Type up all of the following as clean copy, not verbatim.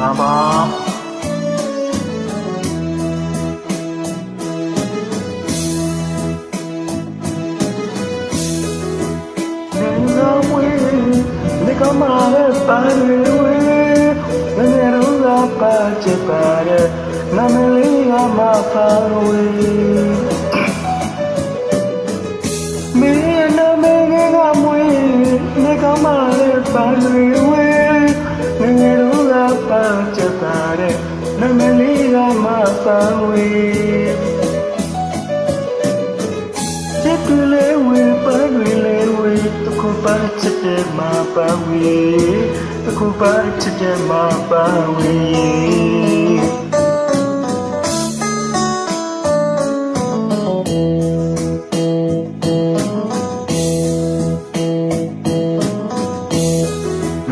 လာပါနေကမာရဲ့ပါရီဝေးနေရောလာပါချစ်ပါရဲ့နမလေးကမပါဝေးမင်းနမငယ်ကမွေးနေကမာရဲ့ပါရီဝေးနေရောလာပါချစ်ပါရဲ့နမလေးကမပါဝေးချစ်တူလေးဝေးပါရီလေးဝေးခုပါချစ်တဲ့မပါဝေးခုပါချစ်တဲ့မပါဝေး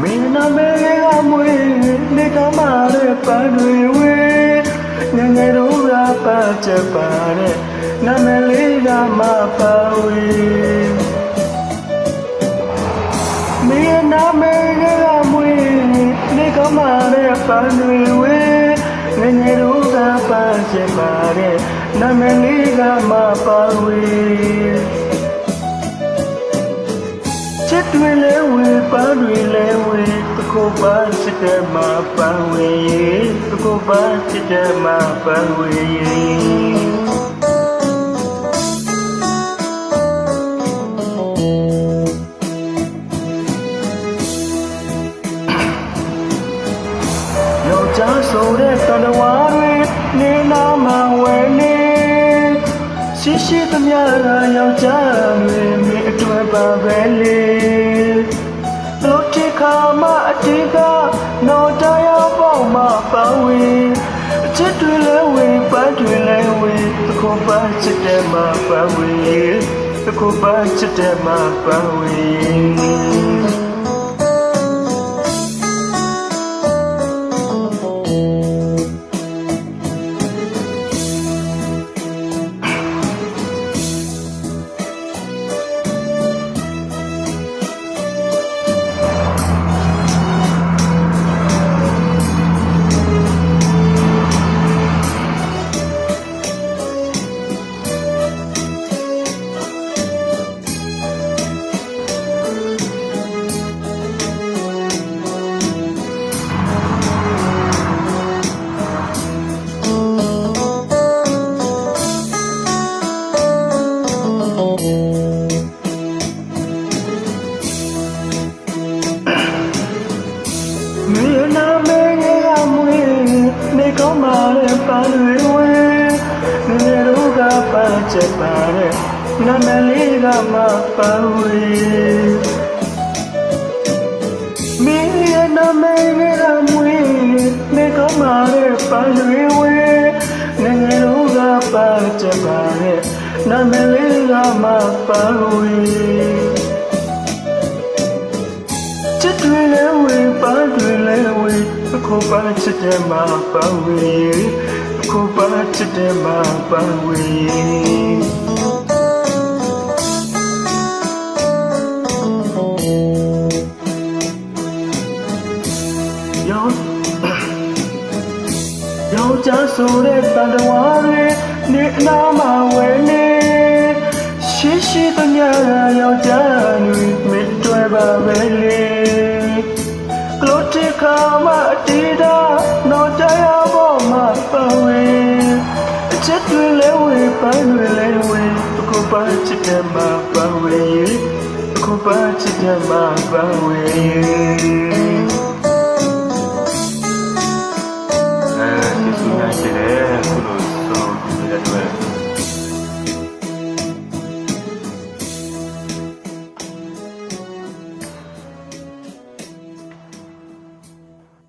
မင်းနာမည်ကမွေးနေကမာတဲ့ပါတွေဝေးငငယ်တို့ကပါချစ်ပါတဲ့နာမည်လေးကမပါဝေးမင်းနာမည်ကမွေးနေကမာတဲ့ပါတွေဝေးငငယ်တို့ကပါချစ်ပါတဲ့နာမည်လေးကမပါဝေးချစ်တွေလဲဝေးပါတွေလဲဝေးတခုပါချစ်တဲ့မပါဝေးတခုပါချစ်တဲ့မပါဝေးဆိုတဲ့တန်တဝါတွေနေနာမှာဝယ်နေရှိရှိသမျှကယောက်ျားတွေမိအတွက်ပါပဲလေတို့တိခါမအတိကနော်တရားပေါ့မှာပါဝေးအချစ်တွေလဲဝေးပန်းတွေလဲဝေးတခုပါချစ်တဲ့မှာပါဝေးတခုပါချစ်တဲ့မှာပါဝေးမင်းနာမည်ကမွေးနေကောင်းပါလေပါတွေဝေးနေရောကပါချစ်ပါတဲ့နာမည်လေးကမပါဝေးမင်းနာမည်ကမွေးနေကောင်းပါလေပါတွေဝေးနေရောကပါချစ်ပါတဲ့နာမည်လေးကမပါဝေးချစ်တွေလဲဝေးပါတွေလဲဝေးခုပါချစ်တဲ့မပါဝေးခုပါချစ်တဲ့မပါဝေးယောက်ျားဆိုတဲ့တန်တဝါတွေနေအနာမှာဝယ်နေရှိရှိသမျှယောက်ျားတွေမိတွေ့ပါပဲလေကလို့တိခါမအတီးတာနော်တရားပေါ်မှာပါဝေးအချစ်တွေလဲဝေးပန်းတွေလဲဝေးအခုပါချစ်တဲ့မှာပါဝေးအခုပါချစ်တဲ့မှာပါဝေး